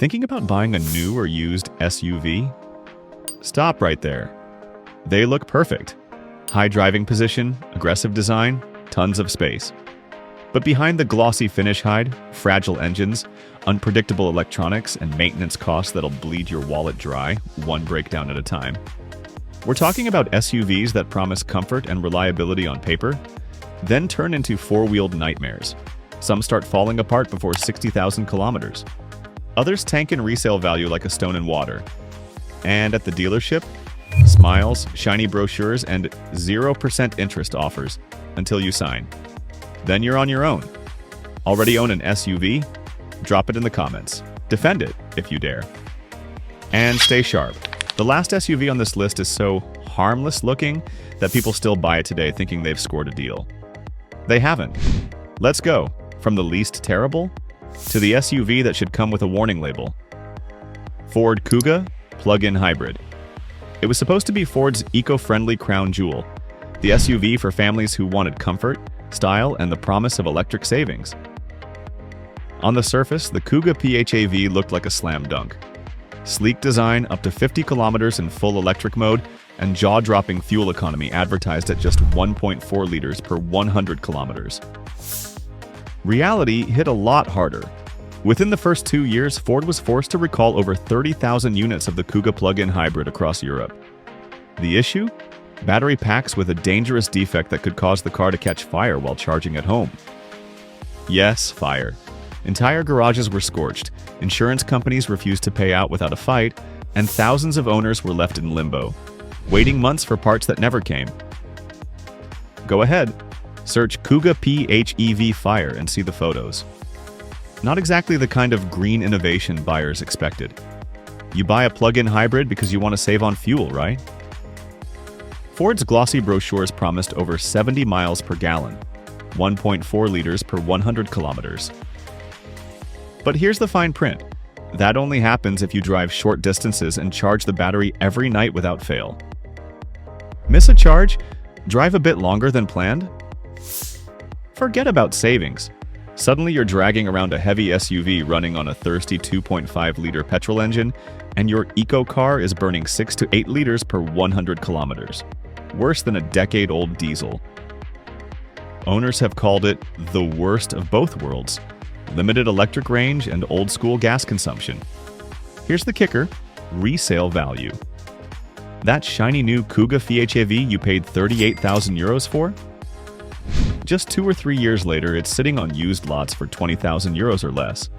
Thinking about buying a new or used SUV? Stop right there. They look perfect. High driving position, aggressive design, tons of space. But behind the glossy finish hide, fragile engines, unpredictable electronics, and maintenance costs that'll bleed your wallet dry, one breakdown at a time. We're talking about SUVs that promise comfort and reliability on paper, then turn into four-wheeled nightmares. Some start falling apart before 60,000 kilometers. Others tank in resale value like a stone in water. And at the dealership, smiles, shiny brochures, and 0% interest offers until you sign. Then you're on your own. Already own an SUV? Drop it in the comments. Defend it, if you dare. And stay sharp. The last SUV on this list is so harmless looking that people still buy it today thinking they've scored a deal. They haven't. Let's go from the least terrible to the SUV that should come with a warning label. Ford Kuga plug-in hybrid. It was supposed to be Ford's eco-friendly crown jewel, the SUV for families who wanted comfort, style, and the promise of electric savings. On the surface, the Kuga PHEV looked like a slam dunk. Sleek design, up to 50 kilometers in full electric mode, and jaw-dropping fuel economy advertised at just 1.4 liters per 100 kilometers. Reality hit a lot harder. Within the first 2 years, Ford was forced to recall over 30,000 units of the Kuga plug-in hybrid across Europe. The issue? Battery packs with a dangerous defect that could cause the car to catch fire while charging at home. Yes, fire. Entire garages were scorched, insurance companies refused to pay out without a fight, and thousands of owners were left in limbo, waiting months for parts that never came. Go ahead, search Kuga PHEV fire and see the photos. Not exactly the kind of green innovation buyers expected. You buy a plug-in hybrid because you want to save on fuel, right? Ford's glossy brochures promised over 70 miles per gallon, 1.4 liters per 100 kilometers. But here's the fine print. That only happens if you drive short distances and charge the battery every night without fail. Miss a charge? Drive a bit longer than planned? Forget about savings. Suddenly you're dragging around a heavy SUV running on a thirsty 2.5-liter petrol engine, and your eco car is burning 6 to 8 liters per 100 kilometers. Worse than a decade-old diesel. Owners have called it the worst of both worlds. Limited electric range and old-school gas consumption. Here's the kicker, resale value. That shiny new Kuga PHEV you paid 38,000 euros for? Just 2 or 3 years later, it's sitting on used lots for 20,000 euros or less,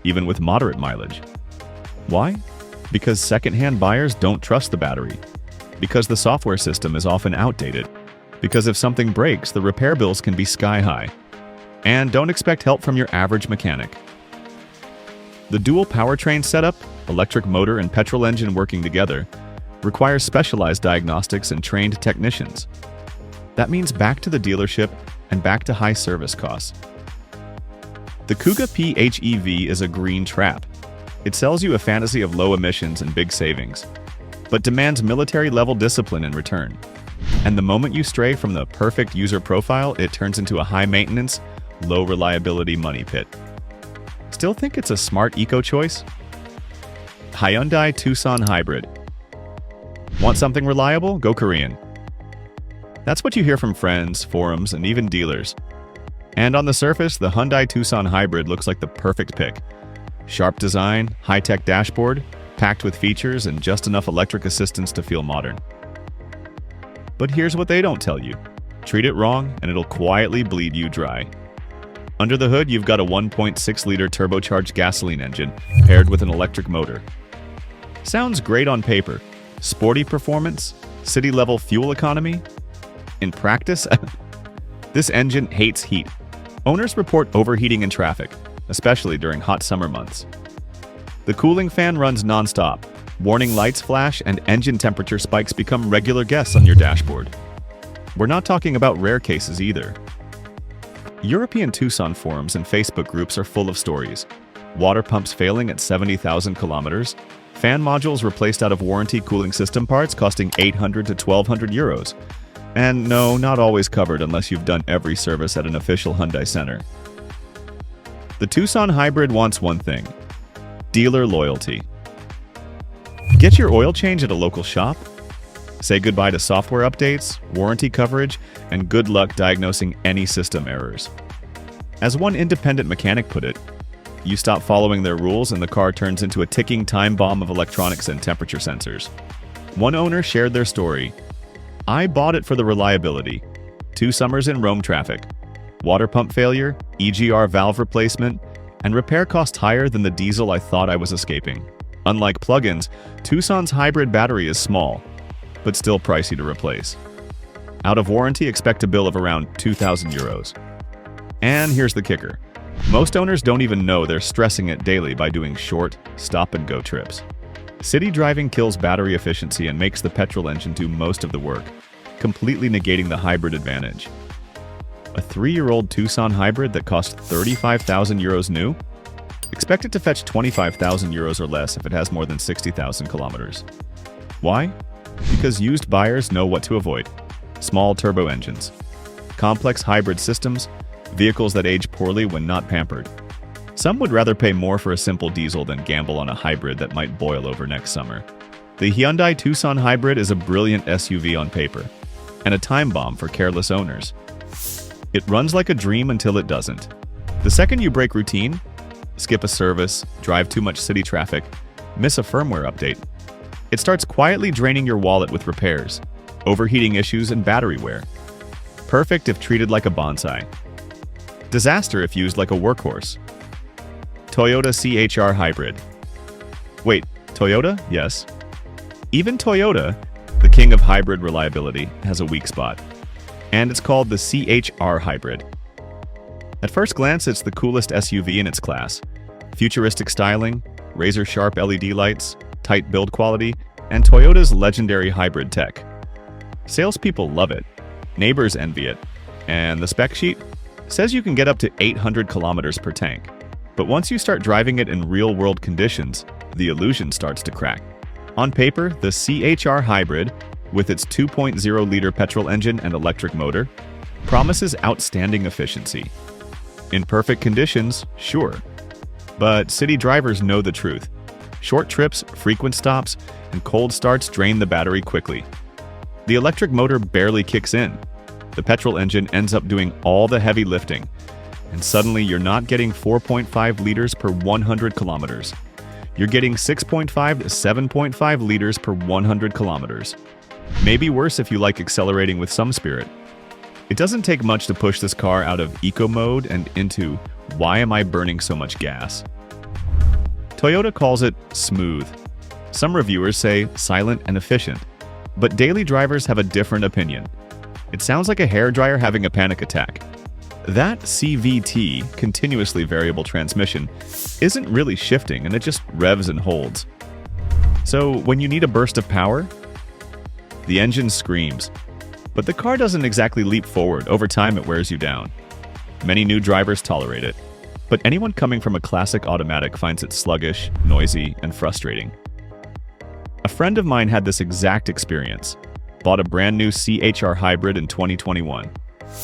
even with moderate mileage. Why? Because second-hand buyers don't trust the battery. Because the software system is often outdated. Because if something breaks, the repair bills can be sky-high. And don't expect help from your average mechanic. The dual powertrain setup, electric motor and petrol engine working together, requires specialized diagnostics and trained technicians. That means back to the dealership and back to high service costs. The Kuga PHEV is a green trap. It sells you a fantasy of low emissions and big savings, but demands military-level discipline in return. And the moment you stray from the perfect user profile, it turns into a high-maintenance, low-reliability money pit. Still think it's a smart eco-choice? HYUNDAI TUCSON Hybrid. Want something reliable? Go Korean. That's what you hear from friends, forums, and even dealers. And on the surface, the Hyundai Tucson Hybrid looks like the perfect pick. Sharp design, high-tech dashboard, packed with features and just enough electric assistance to feel modern. But here's what they don't tell you. Treat it wrong and it'll quietly bleed you dry. Under the hood, you've got a 1.6-liter turbocharged gasoline engine paired with an electric motor. Sounds great on paper. Sporty performance? City-level fuel economy? In practice, this engine hates heat. Owners report overheating in traffic, especially during hot summer months. The cooling fan runs non-stop. Warning lights flash and engine temperature spikes become regular guests on your dashboard. We're not talking about rare cases either. European Tucson forums and Facebook groups are full of stories. Water pumps failing at 70,000 kilometers, fan modules replaced out of warranty cooling system parts costing 800 to 1,200 euros. And no, not always covered unless you've done every service at an official Hyundai center. The Tucson Hybrid wants one thing: Dealer loyalty. Get your oil change at a local shop. Say goodbye to software updates, warranty coverage, and good luck diagnosing any system errors. As one independent mechanic put it, you stop following their rules and the car turns into a ticking time bomb of electronics and temperature sensors. One owner shared their story. I bought it for the reliability. 2 summers in Rome traffic. Water pump failure, EGR valve replacement, and repair cost higher than the diesel I thought I was escaping. Unlike plug-ins, Tucson's hybrid battery is small, but still pricey to replace. Out of warranty, expect a bill of around 2,000 euros. And here's the kicker. Most owners don't even know they're stressing it daily by doing short, stop-and-go trips. City driving kills battery efficiency and makes the petrol engine do most of the work, completely negating the hybrid advantage. A 3-year-old Tucson hybrid that cost 35,000 euros new? Expect it to fetch 25,000 euros or less if it has more than 60,000 kilometers. Why? Because used buyers know what to avoid. Small turbo engines, complex hybrid systems, vehicles that age poorly when not pampered. Some would rather pay more for a simple diesel than gamble on a hybrid that might boil over next summer. The Hyundai Tucson hybrid is a brilliant SUV on paper, and a time bomb for careless owners. It runs like a dream until it doesn't. The second you break routine, skip a service, drive too much city traffic, miss a firmware update, it starts quietly draining your wallet with repairs, overheating issues, and battery wear. Perfect if treated like a bonsai. Disaster if used like a workhorse. Toyota CHR Hybrid. Wait, Toyota? Yes. Even Toyota, the king of hybrid reliability, has a weak spot. And it's called the CHR Hybrid. At first glance, it's the coolest SUV in its class. Futuristic styling, razor-sharp LED lights, tight build quality, and Toyota's legendary hybrid tech. Salespeople love it, neighbors envy it, and the spec sheet says you can get up to 800 kilometers per tank. But once you start driving it in real-world conditions, the illusion starts to crack. On paper, the CHR Hybrid, with its 2.0-liter petrol engine and electric motor, promises outstanding efficiency. In perfect conditions, sure. But city drivers know the truth. Short trips, frequent stops, and cold starts drain the battery quickly. The electric motor barely kicks in. The petrol engine ends up doing all the heavy lifting, and suddenly you're not getting 4.5 liters per 100 kilometers. You're getting 6.5 to 7.5 liters per 100 kilometers. Maybe worse if you like accelerating with some spirit. It doesn't take much to push this car out of eco mode and into, why am I burning so much gas? Toyota calls it smooth. Some reviewers say silent and efficient, but daily drivers have a different opinion. It sounds like a hairdryer having a panic attack. That CVT, continuously variable transmission, isn't really shifting and it just revs and holds. So when you need a burst of power, the engine screams. But the car doesn't exactly leap forward. Over time, it wears you down. Many new drivers tolerate it, but anyone coming from a classic automatic finds it sluggish, noisy, and frustrating. A friend of mine had this exact experience. Bought a brand new CHR Hybrid in 2021.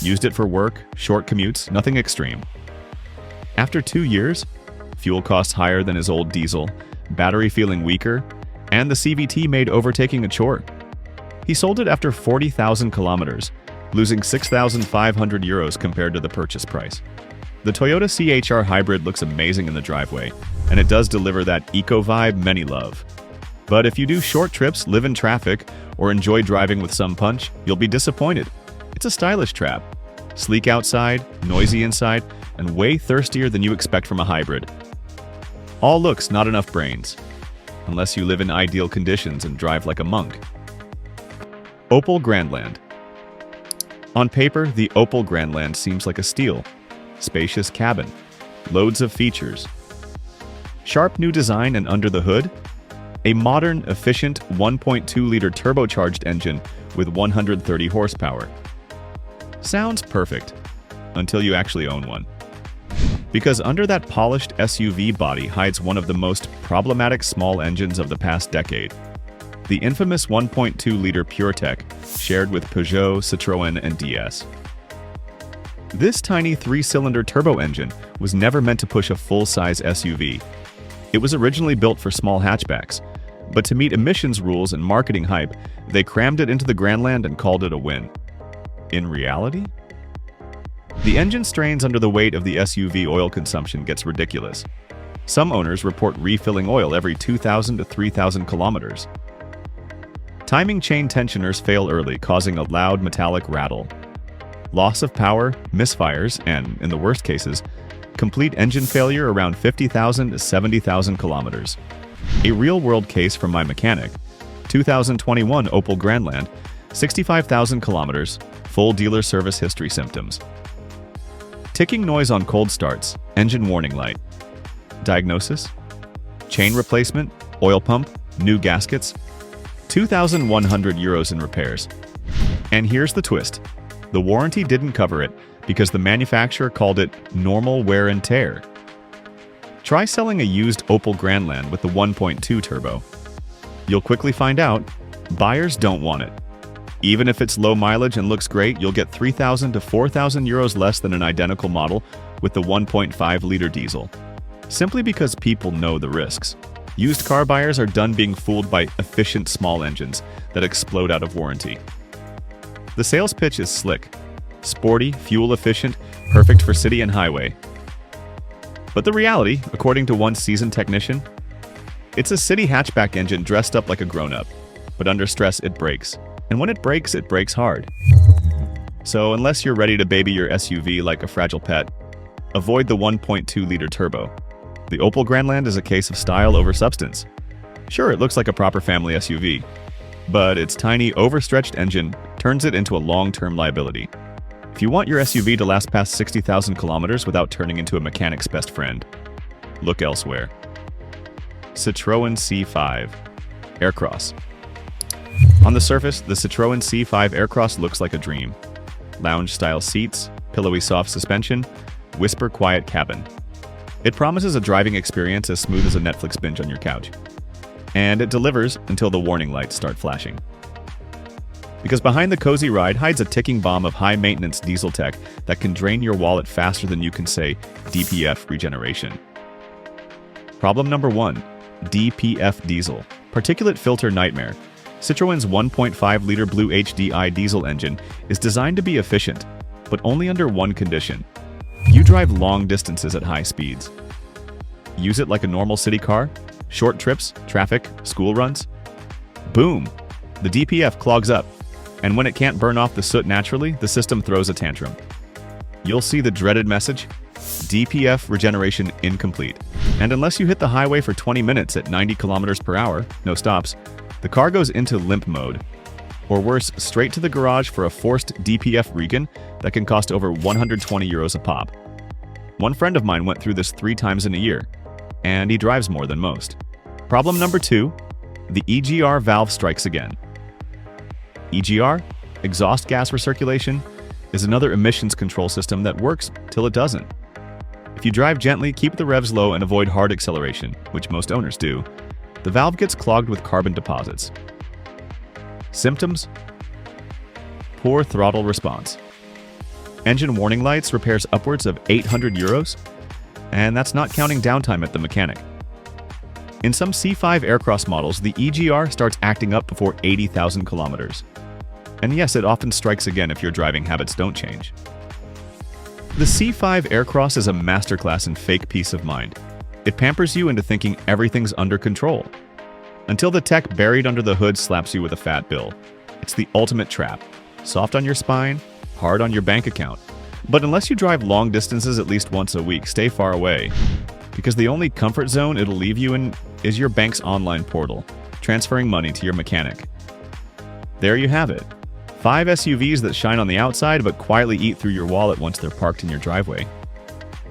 Used it for work, short commutes, nothing extreme. After 2 years, fuel costs higher than his old diesel, battery feeling weaker, and the CVT made overtaking a chore. He sold it after 40,000 kilometers, losing 6,500 euros compared to the purchase price. The Toyota CHR Hybrid looks amazing in the driveway, and it does deliver that eco vibe many love. But if you do short trips, live in traffic, or enjoy driving with some punch, you'll be disappointed. It's a stylish trap. Sleek outside, noisy inside, and way thirstier than you expect from a hybrid. All looks, not enough brains. Unless you live in ideal conditions and drive like a monk. OPEL GRANDLAND. On paper, the OPEL GRANDLAND seems like a steal. Spacious cabin. Loads of features. Sharp new design, and under the hood, a modern, efficient 1.2-liter turbocharged engine with 130 horsepower. Sounds perfect, until you actually own one. Because under that polished SUV body hides one of the most problematic small engines of the past decade. The infamous 1.2-liter PureTech, shared with Peugeot, Citroën, and DS. This tiny 3-cylinder turbo engine was never meant to push a full-size SUV. It was originally built for small hatchbacks, but to meet emissions rules and marketing hype, they crammed it into the Grandland and called it a win. In reality, the engine strains under the weight of the SUV oil consumption gets ridiculous. Some owners report refilling oil every 2,000 to 3,000 kilometers. Timing chain tensioners fail early, causing a loud metallic rattle. Loss of power, misfires, and, in the worst cases, complete engine failure around 50,000 to 70,000 kilometers. A real-world case from my mechanic. 2021 Opel Grandland, 65,000 kilometers, full dealer service history symptoms. Ticking noise on cold starts, engine warning light. Diagnosis: chain replacement, oil pump, new gaskets, 2,100 euros in repairs. And here's the twist. The warranty didn't cover it because the manufacturer called it normal wear and tear. Try selling a used Opel Grandland with the 1.2 turbo. You'll quickly find out, buyers don't want it. Even if it's low mileage and looks great, you'll get 3,000 to 4,000 euros less than an identical model with the 1.5-liter diesel. Simply because people know the risks. Used car buyers are done being fooled by efficient small engines that explode out of warranty. The sales pitch is slick, sporty, fuel-efficient, perfect for city and highway. But the reality, according to one seasoned technician, it's a city hatchback engine dressed up like a grown-up, but under stress it breaks. And when it breaks hard. So unless you're ready to baby your SUV like a fragile pet, avoid the 1.2-liter turbo. The Opel Grandland is a case of style over substance. Sure, it looks like a proper family SUV, but its tiny, overstretched engine turns it into a long-term liability. If you want your SUV to last past 60,000 kilometers without turning into a mechanic's best friend, look elsewhere. CITROEN C5 Aircross. On the surface, the CITROEN C5 Aircross looks like a dream. Lounge-style seats, pillowy soft suspension, whisper-quiet cabin. It promises a driving experience as smooth as a Netflix binge on your couch. And it delivers until the warning lights start flashing. Because behind the cozy ride hides a ticking bomb of high-maintenance diesel tech that can drain your wallet faster than you can say DPF regeneration. Problem number 1. DPF diesel. Particulate filter nightmare. Citroën's 1.5-liter Blue HDI diesel engine is designed to be efficient, but only under one condition. You drive long distances at high speeds. Use it like a normal city car, short trips, traffic, school runs. Boom! The DPF clogs up, and when it can't burn off the soot naturally, the system throws a tantrum. You'll see the dreaded message, DPF regeneration incomplete. And unless you hit the highway for 20 minutes at 90 kilometers per hour, no stops, the car goes into limp mode. Or worse, straight to the garage for a forced DPF regen that can cost over 120 euros a pop. One friend of mine went through this 3 times in a year, and he drives more than most. Problem number 2, the EGR valve strikes again. EGR, exhaust gas recirculation, is another emissions control system that works till it doesn't. If you drive gently, keep the revs low, and avoid hard acceleration, which most owners do, the valve gets clogged with carbon deposits. Symptoms: poor throttle response. Engine warning lights repairs upwards of 800 euros, and that's not counting downtime at the mechanic. In some C5 Aircross models, the EGR starts acting up before 80,000 kilometers. And yes, it often strikes again if your driving habits don't change. The C5 Aircross is a masterclass in fake peace of mind. It pampers you into thinking everything's under control, until the tech buried under the hood slaps you with a fat bill. It's the ultimate trap. Soft on your spine, hard on your bank account. But unless you drive long distances at least once a week, stay far away. Because the only comfort zone it'll leave you in is your bank's online portal, transferring money to your mechanic. There you have it. 5 SUVs that shine on the outside but quietly eat through your wallet once they're parked in your driveway.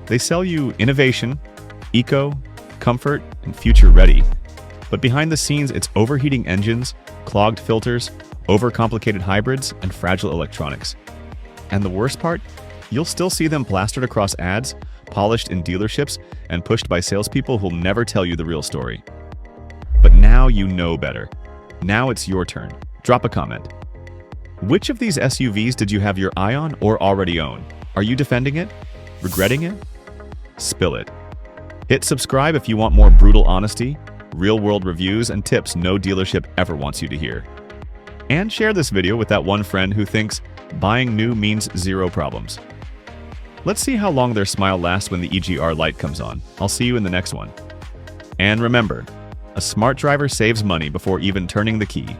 They sell you innovation, eco, comfort, and future ready. But behind the scenes, it's overheating engines, clogged filters, overcomplicated hybrids, and fragile electronics. And the worst part? You'll still see them plastered across ads, polished in dealerships, and pushed by salespeople who'll never tell you the real story. But now you know better. Now it's your turn. Drop a comment. Which of these SUVs did you have your eye on or already own? Are you defending it? Regretting it? Spill it. Hit subscribe if you want more brutal honesty, real-world reviews, and tips no dealership ever wants you to hear. And share this video with that one friend who thinks buying new means zero problems. Let's see how long their smile lasts when the EGR light comes on. I'll see you in the next one. And remember, a smart driver saves money before even turning the key.